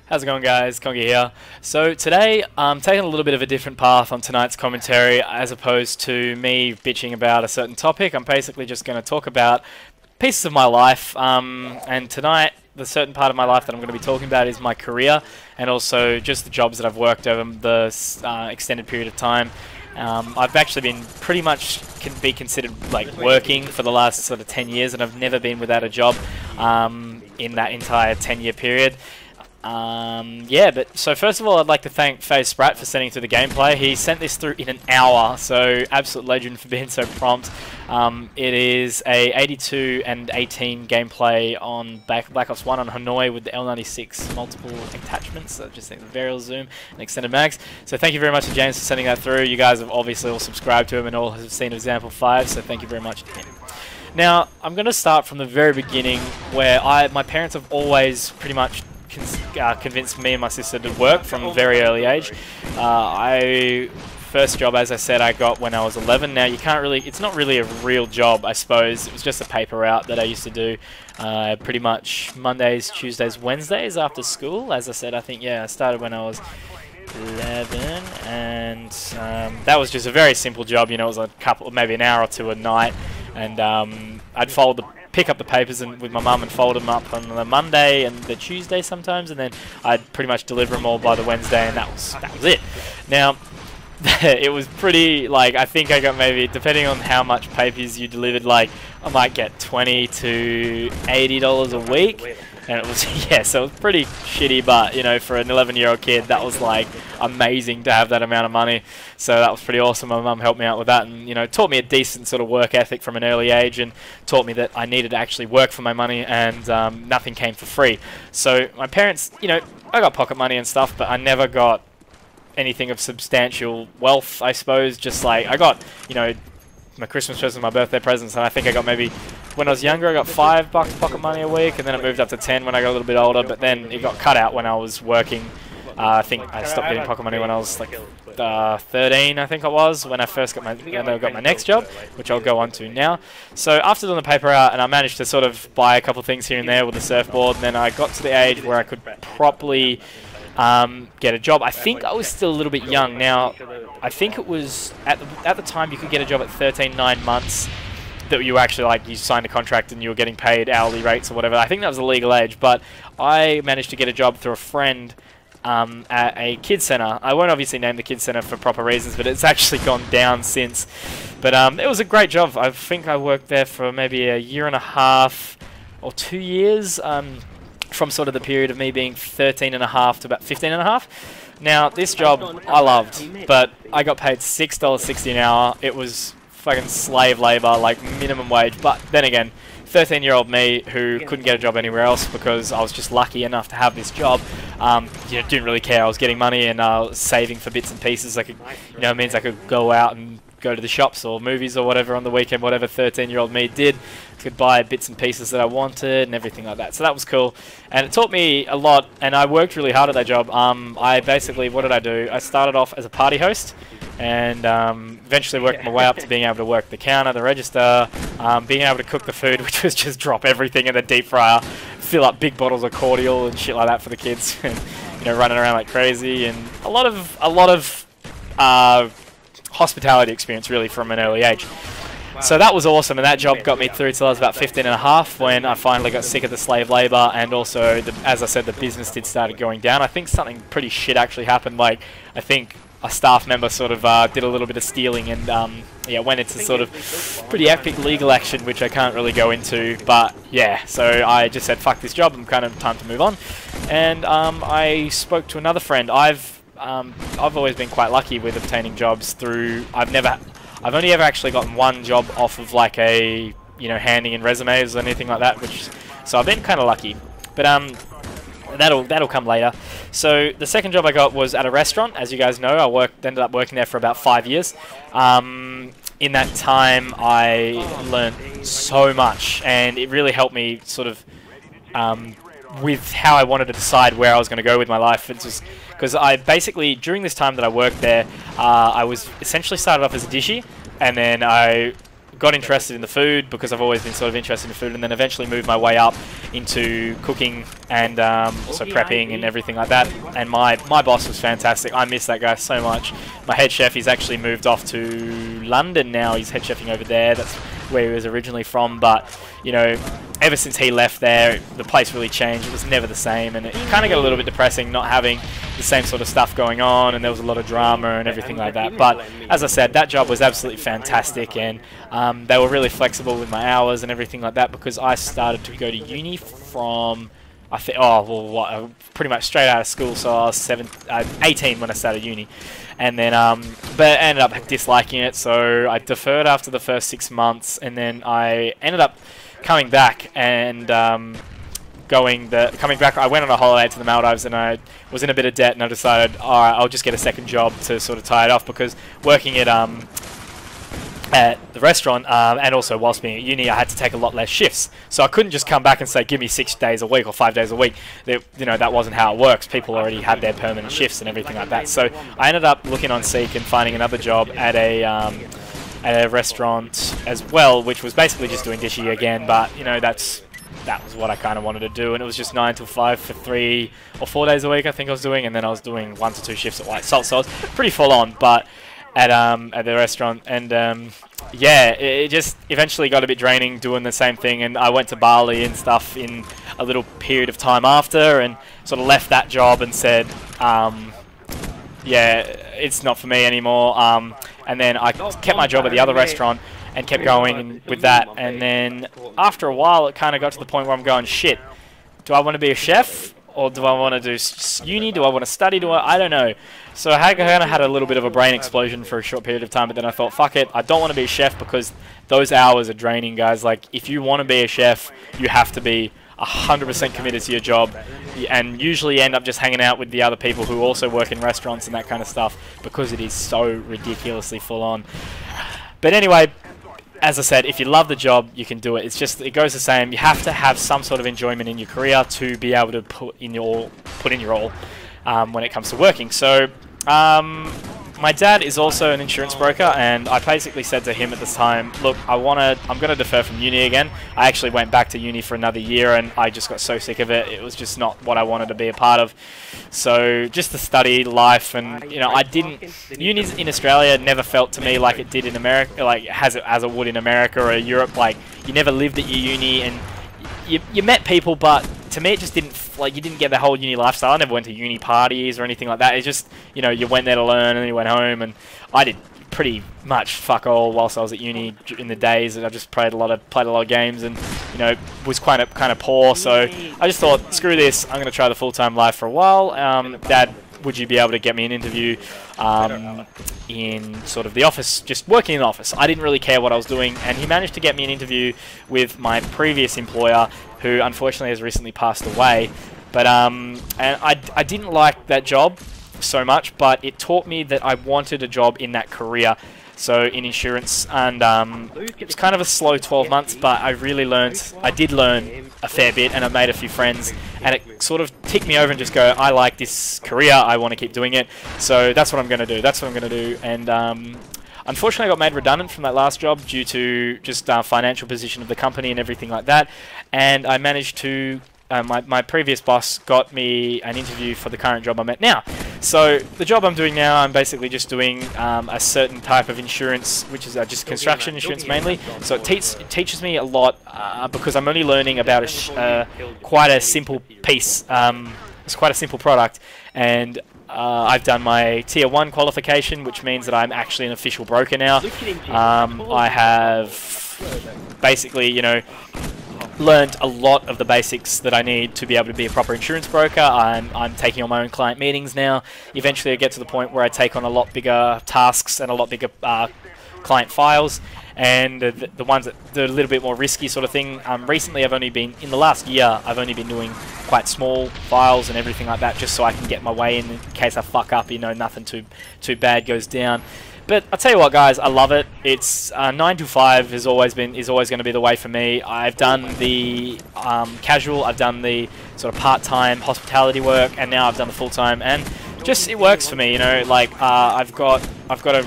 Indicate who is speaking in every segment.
Speaker 1: How's it going, guys? Kongi here. So today I'm taking a little bit of a different path on tonight's commentary as opposed to me bitching about a certain topic. I'm basically just going to talk about pieces of my life, and tonight the certain part of my life that I'm going to be talking about is my career and also just the jobs that I've worked over the extended period of time. I've actually been pretty much can be considered like working for the last sort of 10 years, and I've never been without a job in that entire 10-year period. Yeah, but so first of all, I'd like to thank Spratt for sending through the gameplay. He sent this through in an hour, so absolute legend for being so prompt. It is a 82 and 18 gameplay on Black Ops 1 on Hanoi with the L96 multiple attachments. So just think the variable zoom and extended mags. So thank you very much to James for sending that through. You guys have obviously all subscribed to him and all have seen example 5, so thank you very much to him. Now, I'm going to start from the very beginning, where my parents have always pretty much convinced me and my sister to work from a very early age. First job, as I said, I got when I was 11. Now, you can't really, it's not really a real job, I suppose. It was just a paper route that I used to do pretty much Mondays, Tuesdays, Wednesdays after school. As I said, I think, yeah, I started when I was 11, and that was just a very simple job. You know, it was a couple, maybe an hour or two a night, and I'd pick up the papers with my mum and fold them up on the Monday and the Tuesday sometimes, and then I'd pretty much deliver them all by the Wednesday, and that was it. Now, it was pretty, like, I think I got maybe, depending on how much papers you delivered, like, I might get $20 to $80 a week. And it was, yeah, so it was pretty shitty, but, you know, for an 11-year-old kid, that was, like, amazing to have that amount of money. So that was pretty awesome. My mum helped me out with that and, you know, taught me a decent sort of work ethic from an early age and taught me that I needed to actually work for my money, and nothing came for free. So my parents, you know, I got pocket money and stuff, but I never got anything of substantial wealth, I suppose. Just, like, I got, you know, my Christmas presents, my birthday presents, and I think I got maybe, when I was younger, I got $5 pocket money a week, and then it moved up to 10 when I got a little bit older, but then it got cut out when I was working. I think I stopped getting pocket money when I was like 13, I think it was, when I first got my next job, which I'll go on to now. So after doing the paper out, and I managed to sort of buy a couple of things here and there with the surfboard, and then I got to the age where I could properly get a job. I think I was still a little bit young. Now, I think it was at the time you could get a job at 13, 9 months that you actually, like, you signed a contract and you were getting paid hourly rates or whatever. I think that was a legal age, but I managed to get a job through a friend at a kids center. I won't obviously name the kids center for proper reasons, but it's actually gone down since. But it was a great job. I think I worked there for maybe a year and a half or 2 years. From sort of the period of me being 13 and a half to about 15 and a half. Now, this job I loved, but I got paid $6.60 an hour. It was fucking slave labor, like minimum wage. But then again, 13-year-old me who couldn't get a job anywhere else because I was just lucky enough to have this job, you know, didn't really care. I was getting money and saving for bits and pieces. I could, you know, it means I could go out and go to the shops or movies or whatever on the weekend, whatever 13-year-old me did. Could buy bits and pieces that I wanted and everything like that. So that was cool. And it taught me a lot, and I worked really hard at that job. I basically, what did I do? I started off as a party host, and eventually worked my way up to being able to work the counter, the register, being able to cook the food, which was just drop everything in the deep fryer, fill up big bottles of cordial and shit like that for the kids, and, you know, running around like crazy, and a lot of hospitality experience really from an early age. So that was awesome, and that job got me through till I was about 15 and a half when I finally got sick of the slave labor, and also, as I said, the business started going down. I think something pretty shit actually happened. Like, I think a staff member sort of did a little bit of stealing and yeah, went into sort of pretty epic legal action, which I can't really go into, but yeah, so I just said, fuck this job, I'm kind of time to move on. And I spoke to another friend. I've always been quite lucky with obtaining jobs through, I've only ever actually gotten one job off of like a, you know, handing in resumes or anything like that, which, so I've been kind of lucky, but that'll come later. So the second job I got was at a restaurant. As you guys know, I ended up working there for about 5 years. In that time, I learned so much, and it really helped me sort of with how I wanted to decide where I was going to go with my life. It's just because I basically, during this time that I worked there, I was essentially started off as a dishie, and then I got interested in the food because I've always been sort of interested in food, and then eventually moved my way up into cooking and also prepping and everything like that. And my boss was fantastic. I miss that guy so much. My head chef, he's actually moved off to London now. He's head chefing over there. That's where he was originally from. But, you know, ever since he left there, the place really changed. It was never the same, and it kind of got a little bit depressing not having the same sort of stuff going on, and there was a lot of drama and everything like that. But as I said, that job was absolutely fantastic, and they were really flexible with my hours and everything like that, because I started to go to uni from, I think, pretty much straight out of school. So I was 18 when I started uni, and then but I ended up disliking it, so I deferred after the first 6 months, and then I ended up coming back and coming back. I went on a holiday to the Maldives, and I was in a bit of debt, and I decided, all right, I'll just get a second job to sort of tie it off, because working at the restaurant and also whilst being at uni, I had to take a lot less shifts. So I couldn't just come back and say, give me 6 days a week or 5 days a week. You know, that wasn't how it works. People already had their permanent shifts and everything like that. So I ended up looking on Seek and finding another job at a restaurant as well, which was basically just doing dishy again. But, you know, that was what I kind of wanted to do, and it was just 9 till 5 for 3 or 4 days a week, I think I was doing, and then I was doing 1 to 2 shifts at White Salt, so I was pretty full on. But at the restaurant, and yeah, it just eventually got a bit draining doing the same thing, and I went to Bali and stuff in a little period of time after, and sort of left that job and said, yeah, it's not for me anymore. And then I kept my job at the other restaurant and kept going with that, and then after a while it kind of got to the point where I'm going, shit, do I want to be a chef, or do I want to do uni? Do I want to study? I don't know. So I kind of had a little bit of a brain explosion for a short period of time, but then I thought, fuck it, I don't want to be a chef, because those hours are draining, guys. Like, if you want to be a chef, you have to be 100% committed to your job, and usually end up just hanging out with the other people who also work in restaurants and that kind of stuff, because it is so ridiculously full on. But anyway, as I said, if you love the job, you can do it. It's just, it goes the same. You have to have some sort of enjoyment in your career to be able to put in your all when it comes to working. So my dad is also an insurance broker, and I basically said to him at this time, look, I'm going to defer from uni again. I actually went back to uni for another year, and I just got so sick of it. It was just not what I wanted to be a part of. So just to study life, and, you know, uni in Australia never felt to me like it did in America, like as it would in America or Europe. Like, you never lived at your uni, and you met people, but to me it just didn't, like, you didn't get the whole uni lifestyle. I never went to uni parties or anything like that. It's just, you know, you went there to learn and you went home, and I did pretty much fuck all whilst I was at uni in the days, and I just played a lot of games, and, you know, was kind of poor. So I just thought, screw this, I'm going to try the full-time life for a while. Dad, would you be able to get me an interview in sort of the office, just working in the office? I didn't really care what I was doing, and he managed to get me an interview with my previous employer, who unfortunately has recently passed away. But and I didn't like that job so much, but it taught me that I wanted a job in that career, so in insurance, and it was kind of a slow 12 months, but I did learn a fair bit, and I made a few friends, and it sort of ticked me over and just go, I like this career, I want to keep doing it, so that's what I'm going to do. And unfortunately I got made redundant from that last job due to just financial position of the company and everything like that, and I managed to my previous boss got me an interview for the current job I'm at now. So the job I'm doing now, I'm basically just doing a certain type of insurance, which is just construction insurance mainly. So it teaches me a lot because I'm only learning about quite a simple piece. It's quite a simple product, and I've done my Tier 1 qualification, which means that I'm actually an official broker now. I have basically, you know, learned a lot of the basics that I need to be able to be a proper insurance broker. I'm taking on my own client meetings now. Eventually I get to the point where I take on a lot bigger tasks and a lot bigger client files, and the ones that are a little bit more risky sort of thing. Recently in the last year, I've only been doing quite small files and everything like that, just so I can get my way in case I fuck up, you know, nothing too bad goes down. But I'll tell you what, guys, I love it. It's 9 to 5 is always going to be the way for me. I've done the casual, I've done the sort of part-time hospitality work, and now I've done the full-time, and just it works for me. You know, like I've got a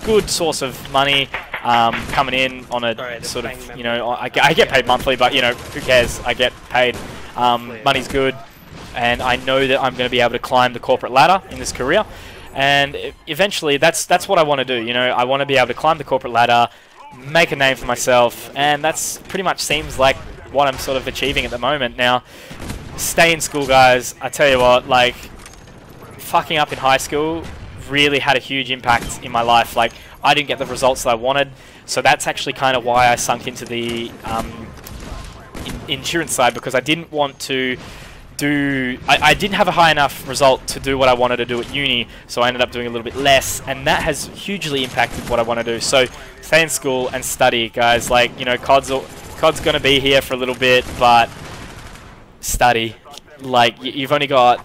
Speaker 1: good source of money coming in on a sort of, you know, I get paid monthly, but, you know, who cares? I get paid. Money's good, and I know that I'm going to be able to climb the corporate ladder in this career. And eventually, that's what I want to do. You know, I want to be able to climb the corporate ladder, make a name for myself, and that's pretty much seems like what I'm sort of achieving at the moment. Now, stay in school, guys. I tell you what, like, fucking up in high school really had a huge impact in my life. Like, I didn't get the results that I wanted, so that's actually kind of why I sunk into the insurance side, because I didn't want to I didn't have a high enough result to do what I wanted to do at uni, so I ended up doing a little bit less, and that has hugely impacted what I want to do. So stay in school and study, guys. Like, you know, COD's going to be here for a little bit, but study. Like, you've only got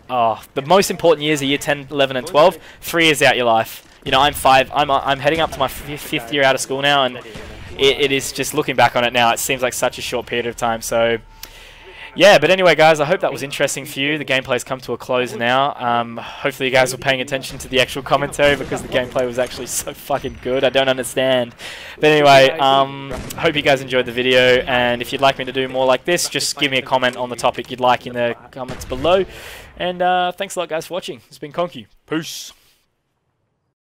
Speaker 1: the most important years are year 10, 11, and 12. 3 years out your life. You know, I'm heading up to my 5th year out of school now, and it is just, looking back on it now, it seems like such a short period of time. So yeah, but anyway, guys, I hope that was interesting for you. The gameplay's come to a close now. Hopefully you guys were paying attention to the actual commentary, because the gameplay was actually so fucking good. I don't understand. But anyway, hope you guys enjoyed the video, and if you'd like me to do more like this, just give me a comment on the topic you'd like in the comments below. And thanks a lot, guys, for watching. It's been Conky. Peace.